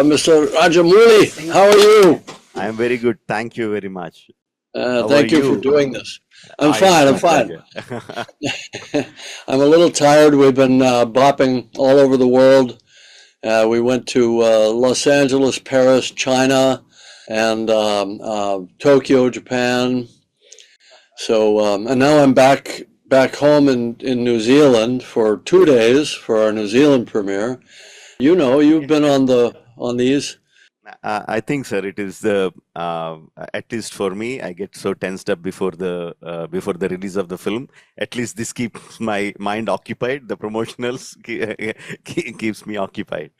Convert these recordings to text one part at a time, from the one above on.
Mr. Rajamouli. How are you? I am very good. Thank you very much. How are Thank you for you? doing this. I'm It's fine. I'm my fine. pleasure. I'm a little tired. We've been bopping all over the world. We went to Los Angeles, Paris, China, and Tokyo, Japan. So, and now I'm back home in New Zealand for 2 days for our New Zealand premiere. You know, you've been on these. I think, sir, it is at least for me. I get so tensed up before the release of the film. At least this keeps my mind occupied. The promotionals keeps me occupied.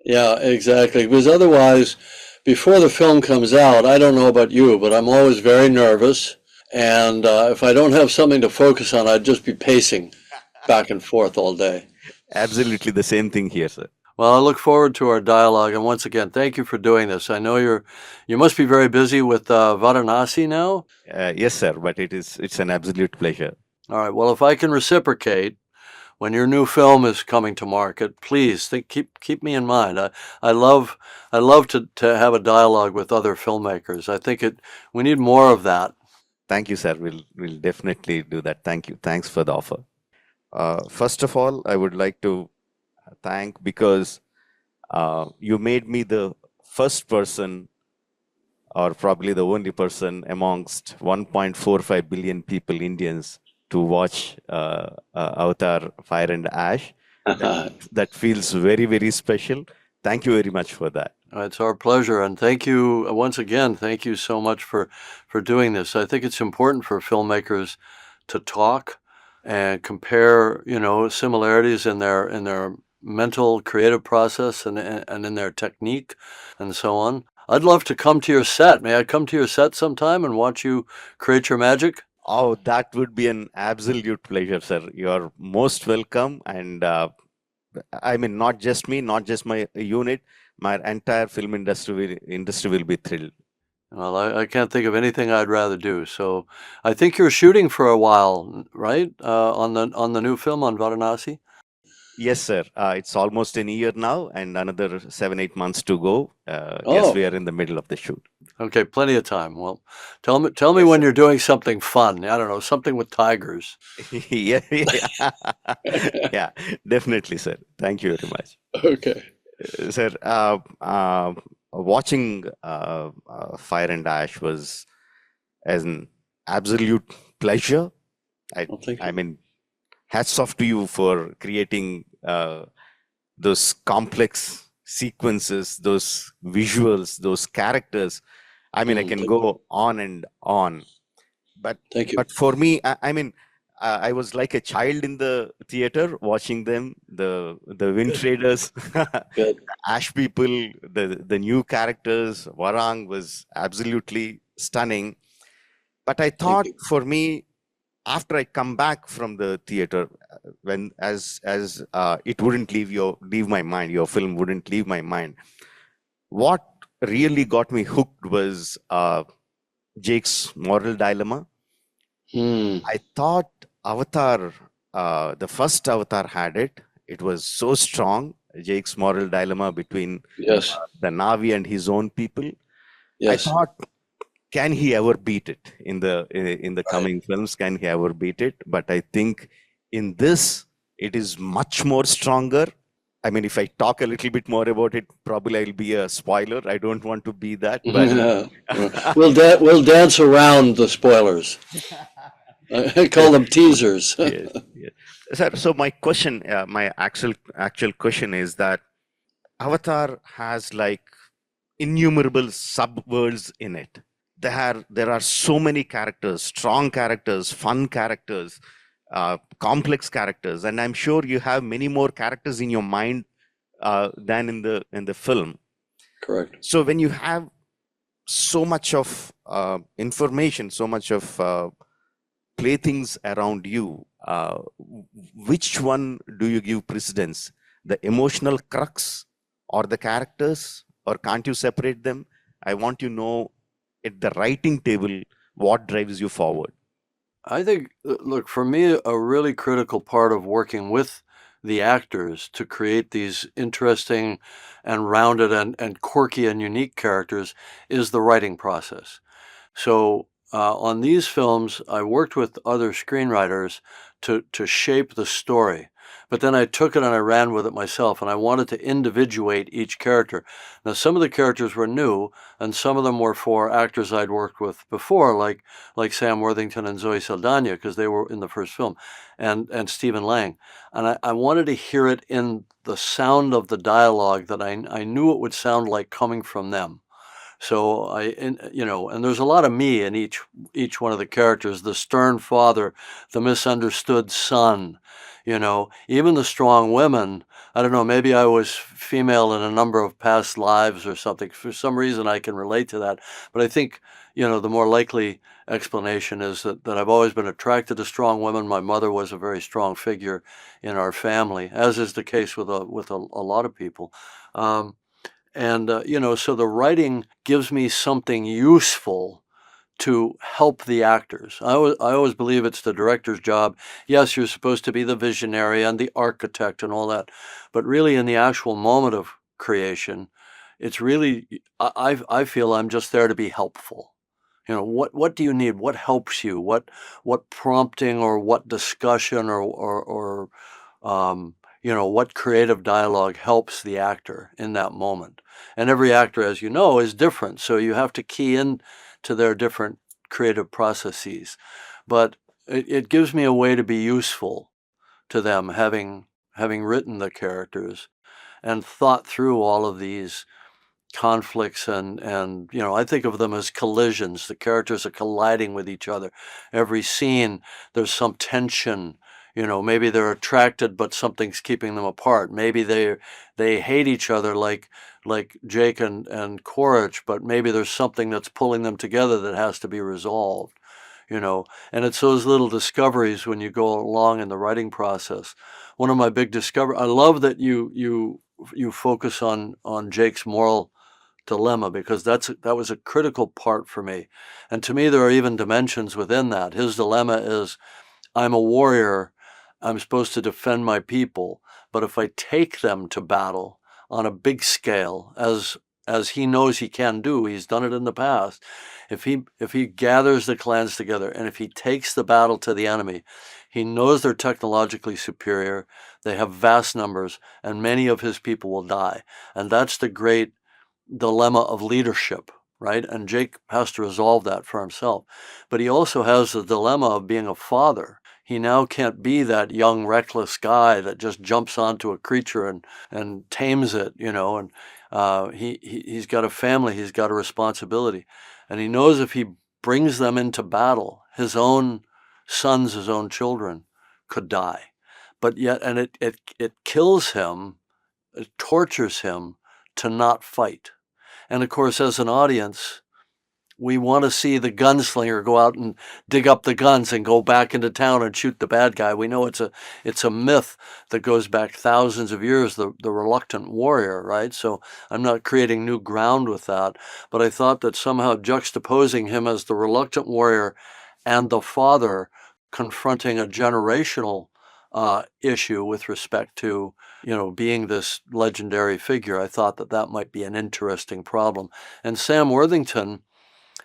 Yeah, exactly. Because otherwise, before the film comes out, I don't know about you, but I'm always very nervous. And if I don't have something to focus on, I'd just be pacing back and forth all day. Absolutely the same thing here, sir. Well, I look forward to our dialogue. And once again, thank you for doing this. I know you must be very busy with Varanasi now. Yes, sir. But it's an absolute pleasure. All right. Well, if I can reciprocate, when your new film is coming to market, please keep me in mind. I love to have a dialogue with other filmmakers. I think we need more of that. Thank you, sir. We'll definitely do that. Thank you. Thanks for the offer. First of all, I would like to thank because you made me the first person, or probably the only person amongst 1.45 billion people, Indians, to watch Avatar Fire and Ash. That feels very, very special. Thank you very much for that. It's our pleasure, and thank you once again. Thank you so much for doing this. I think it's important for filmmakers to talk and compare, similarities in their mental creative process and in their technique and so on. I'd love to come to your set. May I come to your set sometime and watch you create your magic? Oh, that would be an absolute pleasure, sir. You're most welcome. And I mean, not just me, not just my unit, my entire film industry will be thrilled. Well, I can't think of anything I'd rather do. So I think you're shooting for a while, right? On the new film on Varanasi. Yes, sir. It's almost a year now, and another 7-8 months to go. Yes, Oh, we are in the middle of the shoot. okay, plenty of time. Well, tell me Yes, when sir. you're doing something fun. I don't know, something with tigers. Yeah, yeah, yeah, definitely, sir. Thank you very much. Okay. Sir, watching Fire and Ash was an absolute pleasure. Well, thank I you. mean, hats off to you for creating those complex sequences, those visuals, those characters. I mean, I can Thank go on and on, but thank you. for me, I mean, I was like a child in the theater watching them, the Wind Good. Traders, Good. Ash people, the new characters. Varang was absolutely stunning. But I Thank thought you. for me, after I come back from the theater, when as it wouldn't leave my mind, your film wouldn't leave my mind. What really got me hooked was Jake's moral dilemma. Hmm. I thought Avatar, the first Avatar had it. It was so strong. Jake's moral dilemma between Yes. the Navi and his own people. I Yes. thought, can he ever beat it in the Right. coming films? Can he ever beat it? But I think in this, it is much more stronger. I mean, if I talk a little bit more about it, probably I'll be a spoiler. I don't want to be that, but We'll dance around the spoilers. I call them teasers. yes, yes. So my question, my actual question is that Avatar has like innumerable subworlds in it. There are so many characters, strong characters, fun characters, complex characters, and I'm sure you have many more characters in your mind than in the film. Correct. So when you have so much of information, so much of playthings around you, which one do you give precedence? The emotional crux or the characters, or can't you separate them? I want to know at the writing table what drives you forward. I think, look, for me, a really critical part of working with the actors to create these interesting and rounded and quirky and unique characters is the writing process. So on these films, I worked with other screenwriters to shape the story. But then I took it and I ran with it myself, and I wanted to individuate each character. Now, some of the characters were new, and some of them were for actors I'd worked with before, like Sam Worthington and Zoe Saldana, because they were in the first film, and Stephen Lang. And I wanted to hear it in the sound of the dialogue that I knew it would sound like coming from them. So and there's a lot of me in each one of the characters, the stern father, the misunderstood son, even the strong women. I don't know, maybe I was female in a number of past lives or something. For some reason, I can relate to that. But I think, the more likely explanation is that I've always been attracted to strong women. My mother was a very strong figure in our family, as is the case with a lot of people. So the writing gives me something useful to help the actors. I always believe it's the director's job. Yes, you're supposed to be the visionary and the architect and all that, but really in the actual moment of creation, it's really, I feel I'm just there to be helpful. What do you need? What helps you? What prompting or what discussion or what creative dialogue helps the actor in that moment? And every actor, as you know, is different. So you have to key in to their different creative processes. But it gives me a way to be useful to them, having written the characters and thought through all of these conflicts and I think of them as collisions. The characters are colliding with each other. Every scene, there's some tension. Maybe they're attracted, but something's keeping them apart. Maybe they hate each other like Jake and Quaritch, but maybe there's something that's pulling them together that has to be resolved. And it's those little discoveries when you go along in the writing process. One of my big discoveries, I love that you focus on Jake's moral dilemma, because that was a critical part for me. And to me, there are even dimensions within that. His dilemma is, I'm a warrior, I'm supposed to defend my people, but if I take them to battle on a big scale, as he knows he can do, he's done it in the past, if he gathers the clans together and if he takes the battle to the enemy, he knows they're technologically superior, they have vast numbers, and many of his people will die. And that's the great dilemma of leadership, right? And Jake has to resolve that for himself. But he also has the dilemma of being a father. He now can't be that young, reckless guy that just jumps onto a creature and tames it, and he's got a family, he's got a responsibility. And he knows if he brings them into battle, his own sons, his own children could die. But yet, and it kills him, it tortures him to not fight. And of course, as an audience, we want to see the gunslinger go out and dig up the guns and go back into town and shoot the bad guy. We know it's a myth that goes back thousands of years, the reluctant warrior, right? So I'm not creating new ground with that, but I thought that somehow juxtaposing him as the reluctant warrior and the father confronting a generational issue with respect to being this legendary figure, I thought that might be an interesting problem. And Sam Worthington,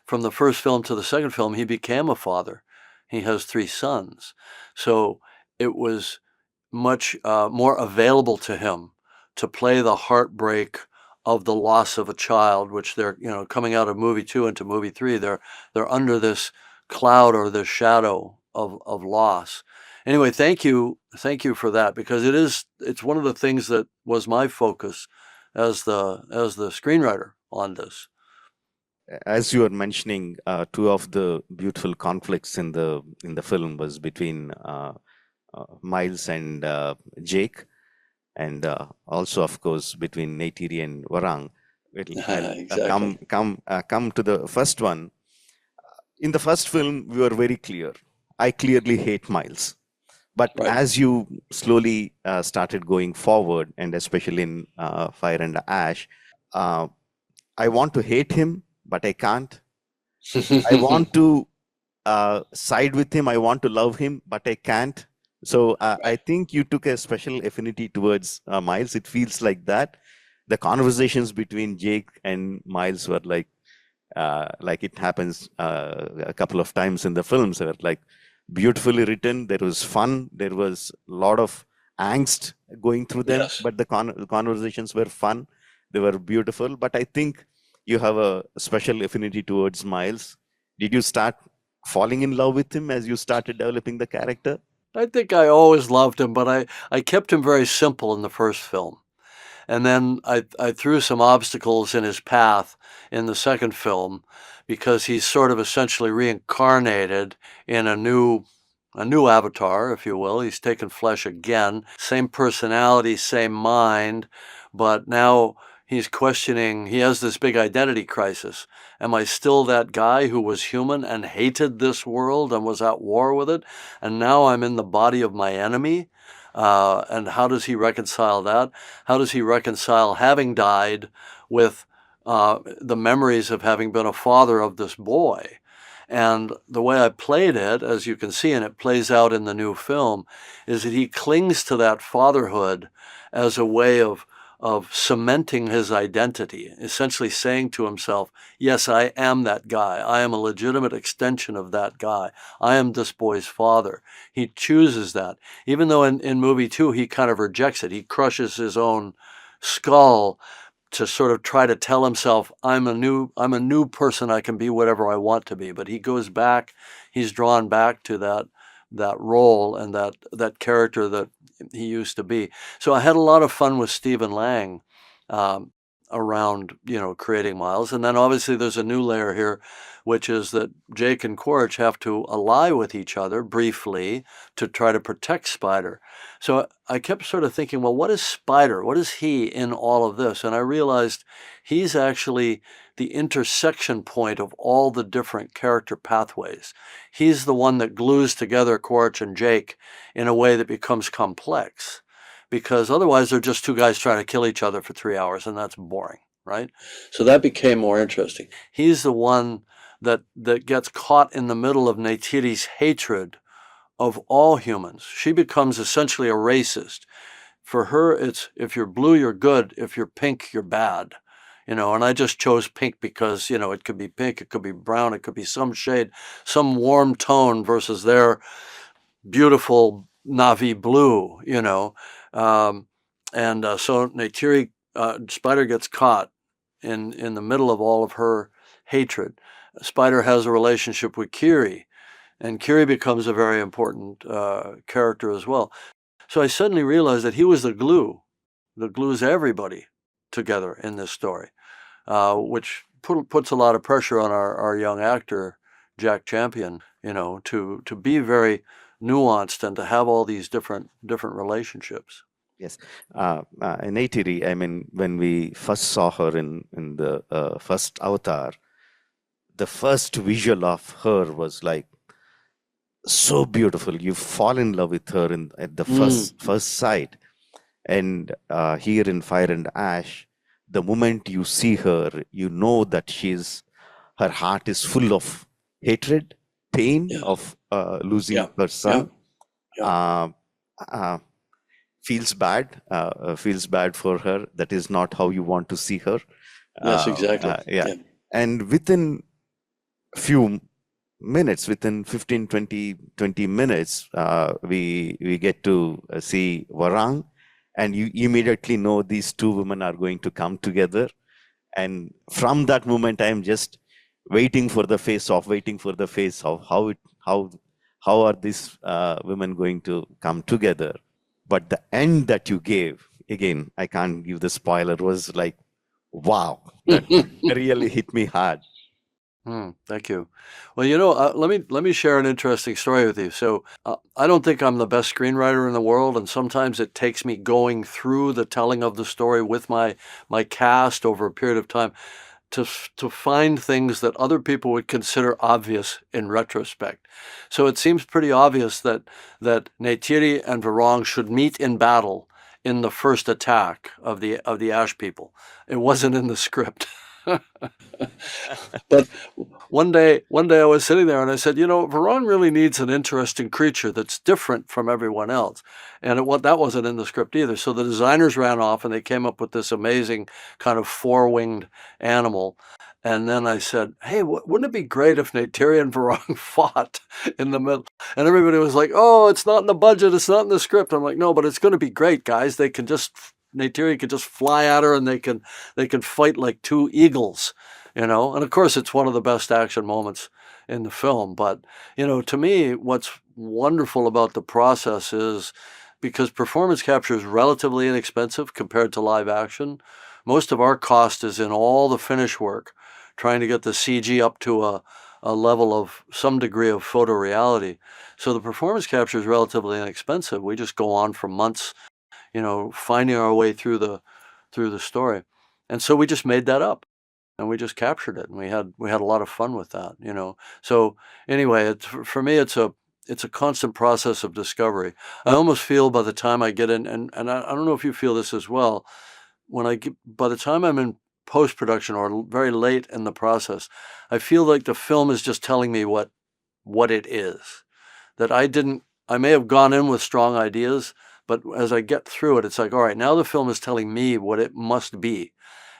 from the first film to the second film, he became a father. He has 3 sons. So it was much more available to him to play the heartbreak of the loss of a child, which they're, coming out of movie 2 into movie 3, they're under this cloud or this shadow of loss. Anyway, thank you for that, because it's one of the things that was my focus as the screenwriter on this. As you were mentioning, 2 of the beautiful conflicts in the film was between Miles and Jake, and also, of course, between Neytiri and Varang. I'll Exactly. come to the first one. In the first film, we were very clear. I clearly hate Miles. But Right. as you slowly started going forward, and especially in Fire and Ash, I want to hate him, but I can't. I want to side with him. I want to love him, but I can't. So I think you took a special affinity towards Miles. It feels like that. The conversations between Jake and Miles were like it happens a couple of times in the films. They were like beautifully written. There was fun. There was a lot of angst going through them, Yes. but the conversations were fun. They were beautiful. But I think you have a special affinity towards Miles. Did you start falling in love with him as you started developing the character? I think I always loved him, but I kept him very simple in the first film. And then I threw some obstacles in his path in the second film because he's sort of essentially reincarnated in a new avatar, if you will. He's taken flesh again, same personality, same mind, but now he's questioning, he has this big identity crisis. Am I still that guy who was human and hated this world and was at war with it? And now I'm in the body of my enemy? And how does he reconcile that? How does he reconcile having died with the memories of having been a father of this boy? And the way I played it, as you can see, and it plays out in the new film, is that he clings to that fatherhood as a way of cementing his identity, essentially saying to himself, yes, I am that guy. I am a legitimate extension of that guy. I am this boy's father. He chooses that. Even though in movie two, he kind of rejects it. He crushes his own skull to sort of try to tell himself, I'm a new person. I can be whatever I want to be. But he goes back, he's drawn back to that role and that character that he used to be. So I had a lot of fun with Stephen Lang um, around, creating Miles. And then obviously there's a new layer here, which is that Jake and Quaritch have to ally with each other briefly to try to protect Spider. So I kept sort of thinking, well, what is Spider? What is he in all of this? And I realized he's actually the intersection point of all the different character pathways. He's the one that glues together Quaritch and Jake in a way that becomes complex, because otherwise they're just two guys trying to kill each other for 3 hours, and that's boring, right? So that became more interesting. He's the one that gets caught in the middle of Neytiri's hatred of all humans. She becomes essentially a racist. For her, it's if you're blue, you're good. If you're pink, you're bad. And I just chose pink because, it could be pink, it could be brown, it could be some shade, some warm tone versus their beautiful navy blue. So Neytiri, Spider gets caught in the middle of all of her hatred. Spider has a relationship with Kiri, and Kiri becomes a very important character as well. So I suddenly realized that he was the glue that glues everybody together in this story, which puts a lot of pressure on our young actor, Jack Champion, to be very nuanced and to have all these different relationships. Yes. Neytiri, I mean, when we first saw her in the first Avatar, the first visual of her was like so beautiful. You fall in love with her at the first sight. And here in Fire and Ash, the moment you see her, you know that her heart is full of hatred, pain of losing her son. Feels bad for her. That is not how you want to see her. Yes, exactly. And within few minutes, within 15, 20 minutes, we get to see Varang, and you immediately know these two women are going to come together. And from that moment, I'm just waiting for the face-off, how are these women going to come together. But the end that you gave, again, I can't give the spoiler, was like, wow, that really hit me hard. Thank you. Well, let me share an interesting story with you. So I don't think I'm the best screenwriter in the world, and sometimes it takes me going through the telling of the story with my cast over a period of time to find things that other people would consider obvious in retrospect. So it seems pretty obvious that Neytiri and Varang should meet in battle in the first attack of the Ash people. It wasn't in the script. But one day I was sitting there and I said, Varan really needs an interesting creature that's different from everyone else. And that wasn't in the script either. So the designers ran off and they came up with this amazing kind of four-winged animal. And then I said, hey, wouldn't it be great if Neytiri and Varang fought in the middle? And everybody was like, oh, it's not in the budget. It's not in the script. I'm like, no, but it's going to be great, guys. Neytiri can just fly at her and they can fight like two eagles. And of course it's one of the best action moments in the film. But, to me, what's wonderful about the process is because performance capture is relatively inexpensive compared to live action, most of our cost is in all the finish work, trying to get the CG up to a level of some degree of photoreality. So the performance capture is relatively inexpensive. We just go on for months, finding our way through the story. And so we just made that up. And we just captured it, and we had a lot of fun with that, So anyway, for me, it's a constant process of discovery. I almost feel by the time I get in, and I don't know if you feel this as well, by the time I'm in post-production or very late in the process, I feel like the film is just telling me what it is. That I may have gone in with strong ideas, but as I get through it, it's like, all right, now the film is telling me what it must be.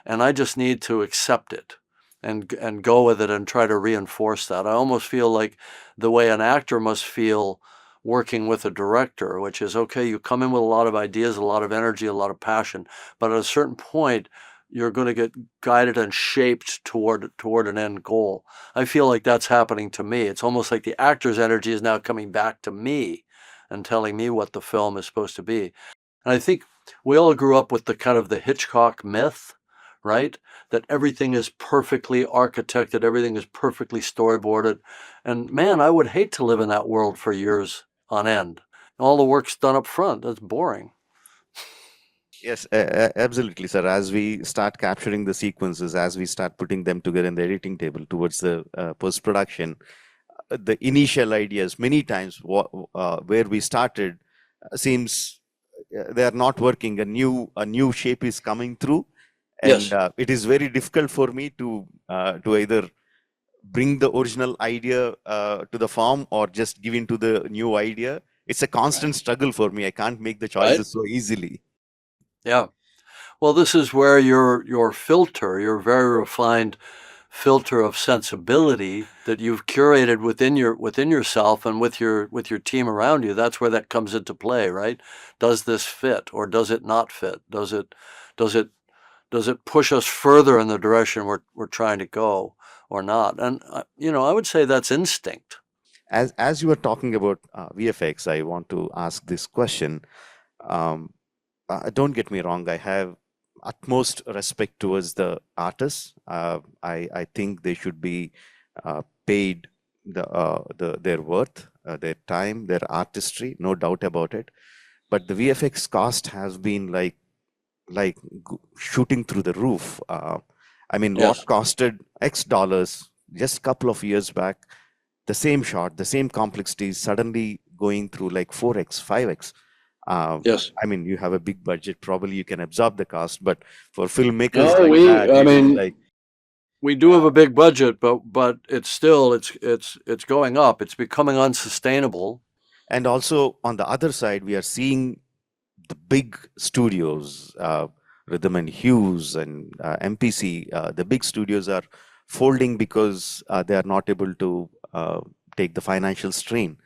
And I just need to accept it and go with it and try to reinforce that. I almost feel like the way an actor must feel working with a director, which is, okay, you come in with a lot of ideas, a lot of energy, a lot of passion, but at a certain point, you're going to get guided and shaped toward an end goal. I feel like that's happening to me. It's almost like the actor's energy is now coming back to me and telling me what the film is supposed to be. And I think we all grew up with the kind of the Hitchcock myth, right? That everything is perfectly architected, everything is perfectly storyboarded. And man, I would hate to live in that world for years on end. All the work's done up front. That's boring. Yes, absolutely, sir. As we start capturing the sequences, as we start putting them together in the editing table towards the post-production, the initial ideas, many times where we started, seems they are not working. A new shape is coming through, and Yes. it is very difficult for me to either bring the original idea to the form or just give into the new idea. It's a constant struggle for me. I can't make the choices so easily. Yeah. Well, this is where your filter, your very refined filter of sensibility that you've curated within yourself and with your team around you, that's where that comes into play, right? Does this fit or does it not fit? Does it push us further in the direction we're trying to go or not? And I would say that's instinct. As you were talking about VFX, I want to ask this question. Don't get me wrong, I have utmost respect towards the artists. I think they should be paid their worth, their time, their artistry, no doubt about it. But the VFX cost has been like shooting through the roof. I mean, Yes. what costed X dollars just a couple of years back, the same shot, the same complexity, suddenly going through like 4x, 5x. Yes. I mean, you have a big budget, probably you can absorb the cost, but for filmmakers No, like that, I it is mean, like, we do have a big budget, but it's still it's going up. It's becoming unsustainable. and also on the other side, we are seeing the big studios, Rhythm and Hughes and MPC, the big studios are folding because they are not able to take the financial strain.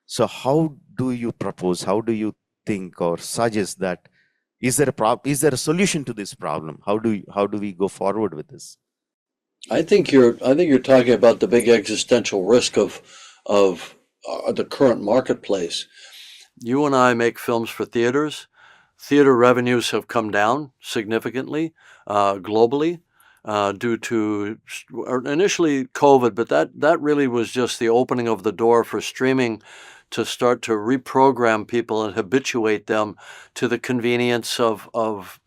So how do you propose, how do you think or suggest that is there a solution to this problem? How do we go forward with this? I think you're talking about the big existential risk of the current marketplace. You and I make films for theaters. Theater revenues have come down significantly globally due to initially COVID, but that really was just the opening of the door for streaming to start to reprogram people and habituate them to the convenience of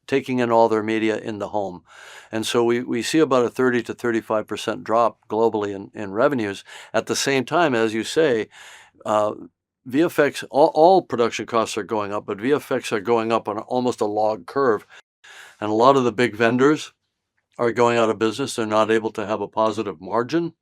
taking in all their media in the home. And so we see about a 30 to 35% drop globally in revenues. At the same time, as you say, VFX, all production costs are going up, but VFX are going up on almost a log curve. And a lot of the big vendors are going out of business. They're not able to have a positive margin.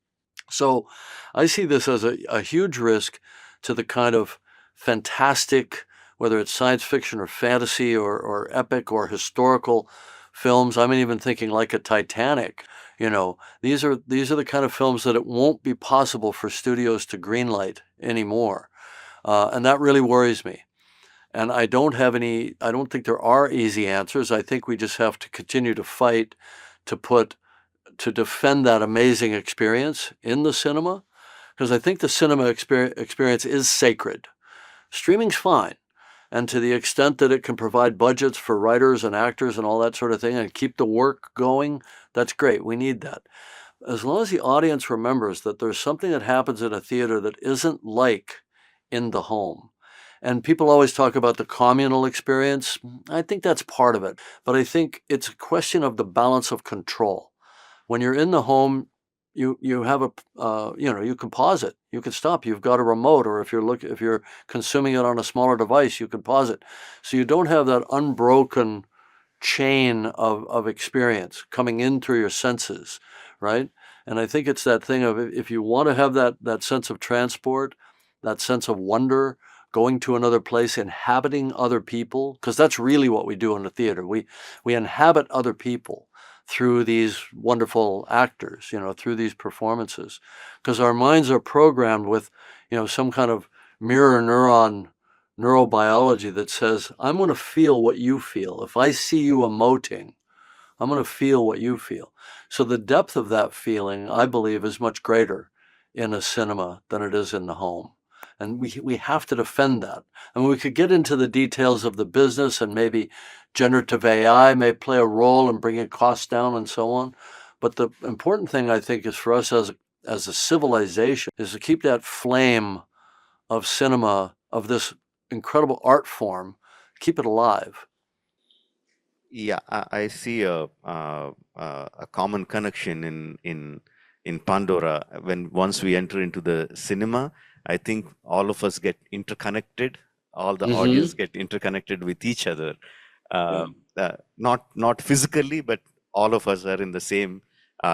So I see this as a huge risk to the kind of fantastic, whether it's science fiction or fantasy or epic or historical films. I'm even thinking like a Titanic. These are the kind of films that it won't be possible for studios to greenlight anymore. And that really worries me. And I don't think there are easy answers. I think we just have to continue to fight to defend that amazing experience in the cinema, because I think the cinema experience is sacred. Streaming's fine. And to the extent that it can provide budgets for writers and actors and all that sort of thing and keep the work going, that's great. We need that. As long as the audience remembers that there's something that happens in a theater that isn't like in the home. And people always talk about the communal experience. I think that's part of it. But I think it's a question of the balance of control. When you're in the home, you have you can pause it, you can stop. You've got a remote, or if you're consuming it on a smaller device, you can pause it. So you don't have that unbroken chain of experience coming in through your senses, right? And I think it's that thing of, if you want to have that sense of transport, that sense of wonder, going to another place, inhabiting other people, because that's really what we do in the theater. We inhabit other people through these wonderful actors, through these performances, because our minds are programmed with, some kind of mirror neuron neurobiology that says, I'm going to feel what you feel. If I see you emoting, I'm going to feel what you feel. So the depth of that feeling, I believe, is much greater in a cinema than it is in the home. And we have to defend that. And we could get into the details of the business, and maybe generative AI may play a role in bringing costs down and so on. But the important thing, I think, is for us as a civilization, is to keep that flame of cinema, of this incredible art form, keep it alive. Yeah, I see a common connection in Pandora. When once we enter into the cinema, I think all of us get interconnected. All the audience get interconnected with each other. Not physically, but all of us are in the same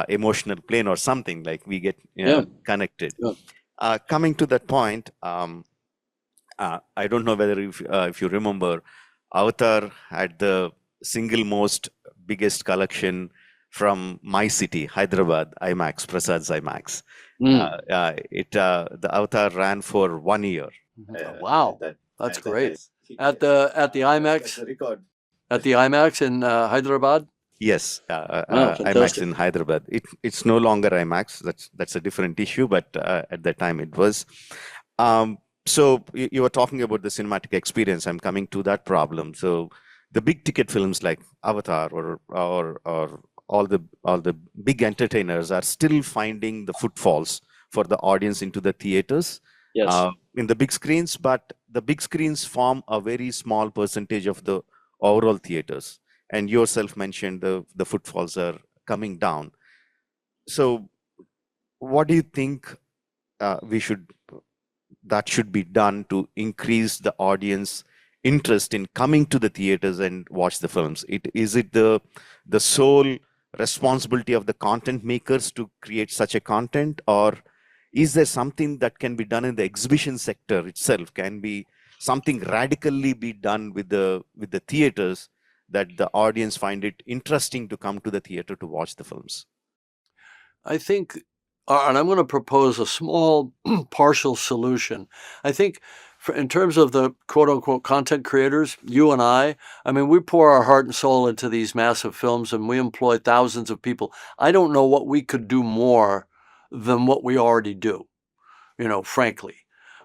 emotional plane or something, like we get connected. Coming to that point, I don't know whether if you remember, Avatar had the single most biggest collection from my city, Hyderabad, IMAX, Prasad's IMAX. The Avatar ran for 1 year. Wow, that's great. At the IMAX record. At the IMAX in Hyderabad. Yes, IMAX in Hyderabad. It's no longer IMAX. That's a different issue. But at that time it was. So you were talking about the cinematic experience. I'm coming to that problem. So the big ticket films like Avatar or all the big entertainers are still finding the footfalls for the audience into the theaters. Yes. In the big screens, but the big screens form a very small percentage of the overall theaters. And yourself mentioned the footfalls are coming down. So what do you think that should be done to increase the audience interest in coming to the theaters and watch the films? Is it the sole responsibility of the content makers to create such a content, or is there something that can be done in the exhibition sector itself? Can be something radically be done with the theaters that the audience find it interesting to come to the theater to watch the films? I think, and I'm going to propose a small partial solution. I think in terms of the quote unquote content creators, you and I mean, we pour our heart and soul into these massive films and we employ thousands of people. I don't know what we could do more than what we already do, frankly.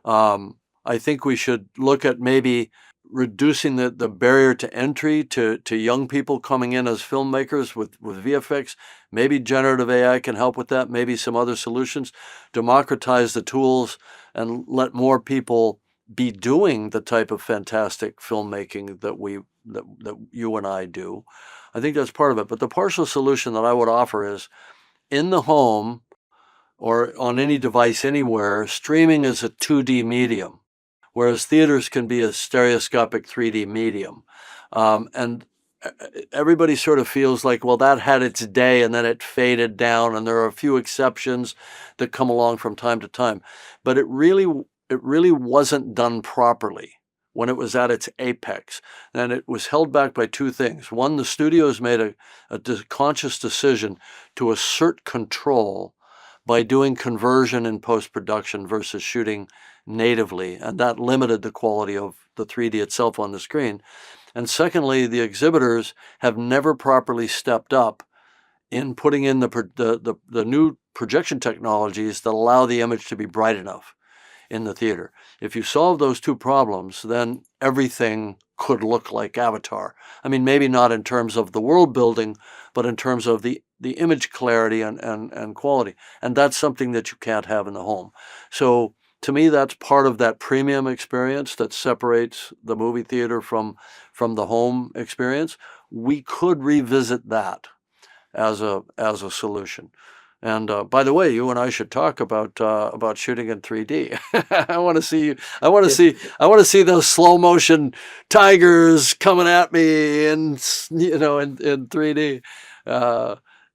I think we should look at maybe reducing the barrier to entry to young people coming in as filmmakers with VFX. Maybe generative AI can help with that, maybe some other solutions. Democratize the tools and let more people be doing the type of fantastic filmmaking that you and I do. I think that's part of it. But the partial solution that I would offer is, in the home or on any device anywhere, streaming is a 2D medium, whereas theaters can be a stereoscopic 3D medium. And everybody sort of feels like, well, that had its day and then it faded down, and there are a few exceptions that come along from time to time. But it really wasn't done properly when it was at its apex. And it was held back by two things. One, the studios made a conscious decision to assert control by doing conversion in post-production versus shooting natively, and that limited the quality of the 3D itself on the screen. And secondly, the exhibitors have never properly stepped up in putting in the new projection technologies that allow the image to be bright enough in the theater. If you solve those two problems, then everything could look like Avatar. I mean, maybe not in terms of the world building, but in terms of the image clarity and quality. And that's something that you can't have in the home. So to me, that's part of that premium experience that separates the movie theater from the home experience. We could revisit that as a solution. And by the way, you and I should talk about shooting in 3D. I want to see I want to see I want to see those slow motion tigers coming at me in 3D,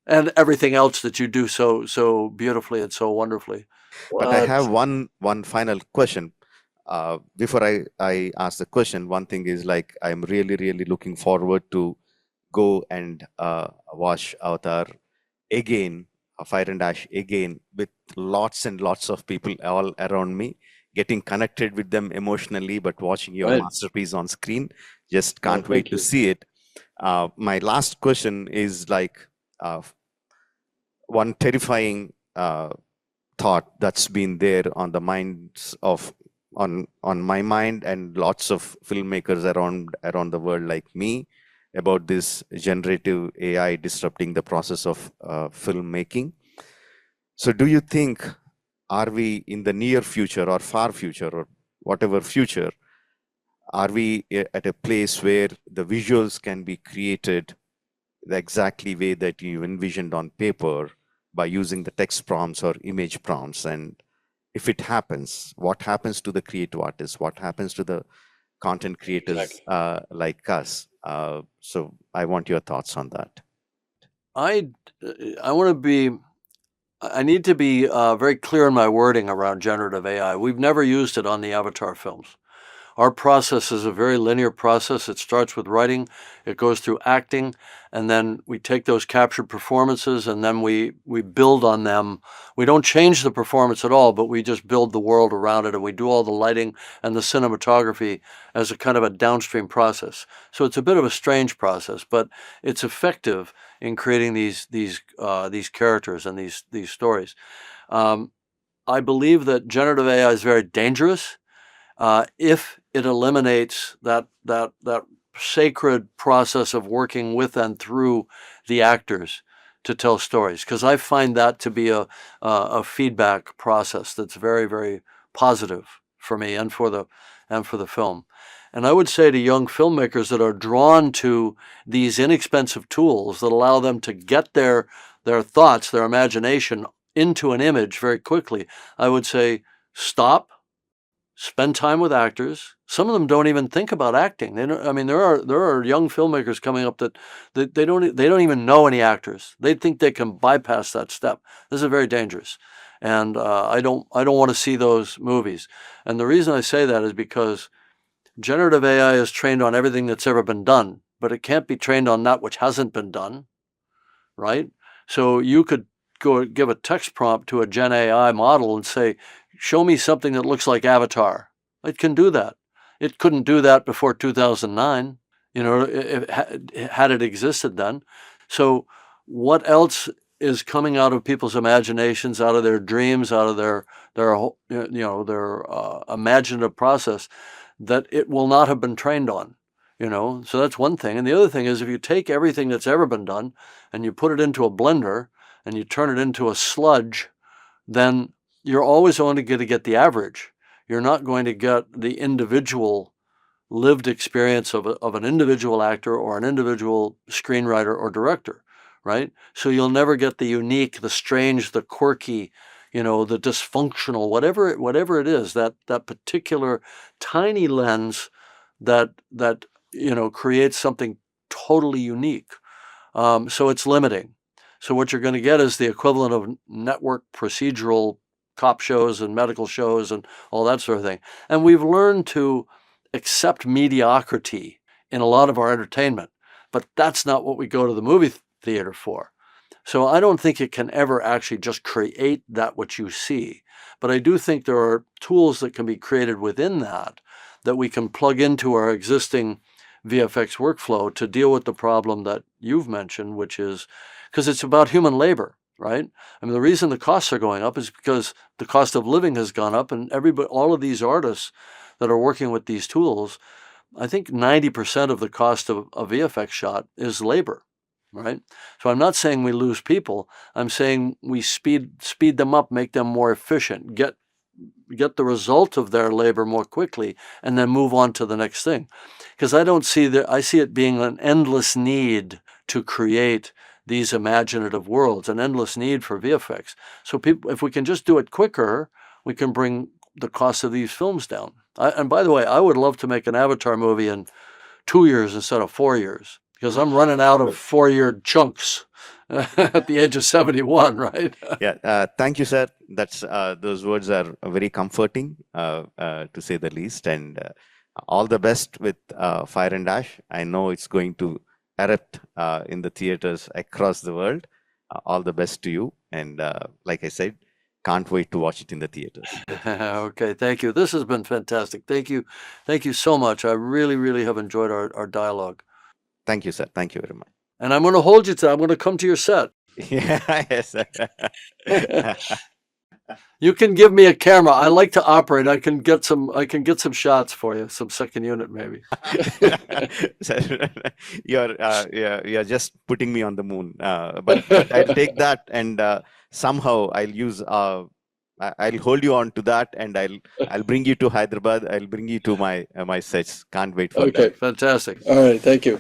and everything else that you do so beautifully and so wonderfully. But I have one final question. Before I ask the question, one thing is like I'm really looking forward to go and watch Avatar again, Fire and Ash again, with lots and lots of people all around me, getting connected with them emotionally, but watching your Right. masterpiece on screen. Just can't Thank wait to you. see it. My last question is like one terrifying thought that's been there on the minds of on my mind and lots of filmmakers around the world like me about this generative AI disrupting the process of filmmaking. So do you think, are we in the near future or far future or whatever future, are we at a place where the visuals can be created the exactly way that you envisioned on paper by using the text prompts or image prompts? And if it happens, what happens to the creative artists? What happens to the content creators like us? So I want your thoughts on that. I need to be very clear in my wording around generative AI. We've never used it on the Avatar films. Our process is a very linear process. It starts with writing, it goes through acting, and then we take those captured performances and then we build on them. We don't change the performance at all, but we just build the world around it, and we do all the lighting and the cinematography as a kind of a downstream process. So it's a bit of a strange process, but it's effective in creating these characters and these stories. I believe that generative AI is very dangerous if it eliminates that sacred process of working with and through the actors to tell stories, because I find that to be a feedback process that's very positive for me and for the film. And I would say to young filmmakers that are drawn to these inexpensive tools that allow them to get their thoughts, their imagination into an image very quickly, I would say stop. Spend time with actors. Some of them don't even think about acting. They don't, I mean, there are young filmmakers coming up that they don't even know any actors. They think they can bypass that step. This is very dangerous, and I don't want to see those movies. And the reason I say that is because generative AI is trained on everything that's ever been done, but it can't be trained on that which hasn't been done, right? So you could go give a text prompt to a Gen AI model and say, show me something that looks like Avatar. It can do that. It couldn't do that before 2009, had it existed then. So what else is coming out of people's imaginations, out of their dreams, out of their imaginative process that it will not have been trained on? So that's one thing. And the other thing is, if you take everything that's ever been done and you put it into a blender and you turn it into a sludge, then you're always only going to get the average. You're not going to get the individual lived experience of an individual actor or an individual screenwriter or director, right? So you'll never get the unique, the strange, the quirky, the dysfunctional, whatever it is, that particular tiny lens that creates something totally unique. So it's limiting. So what you're going to get is the equivalent of network procedural cop shows and medical shows and all that sort of thing. And we've learned to accept mediocrity in a lot of our entertainment, but that's not what we go to the movie theater for. So I don't think it can ever actually just create that which you see. But I do think there are tools that can be created within that we can plug into our existing VFX workflow to deal with the problem that you've mentioned, which is because it's about human labor, right? I mean, the reason the costs are going up is because the cost of living has gone up, and all of these artists that are working with these tools, I think 90% of the cost of a VFX shot is labor, right? So I'm not saying we lose people. I'm saying we speed them up, make them more efficient, get the result of their labor more quickly, and then move on to the next thing. Because I see it being an endless need to create these imaginative worlds, an endless need for VFX. So if we can just do it quicker, we can bring the cost of these films down. And by the way, I would love to make an Avatar movie in 2 years instead of 4 years, because I'm running out of 4-year chunks at the age of 71, right? Yeah, thank you, sir. That's those words are very comforting, to say the least. And all the best with Fire and Ash. I know it's going to erupt in the theaters across the world. All the best to you. And like I said, can't wait to watch it in the theaters. Okay, thank you. This has been fantastic. Thank you so much. I really, really have enjoyed our dialogue. Thank you, sir. Thank you very much. And I'm going to hold you to. I'm going to come to your set. Yeah, yes. You can give me a camera. I like to operate. I can get some shots for you. Some second unit, maybe. You're just putting me on the moon. But I'll take that, and somehow I'll hold you on to that, and I'll bring you to Hyderabad. I'll bring you to my sets. Can't wait for that. Okay, fantastic. All right, thank you.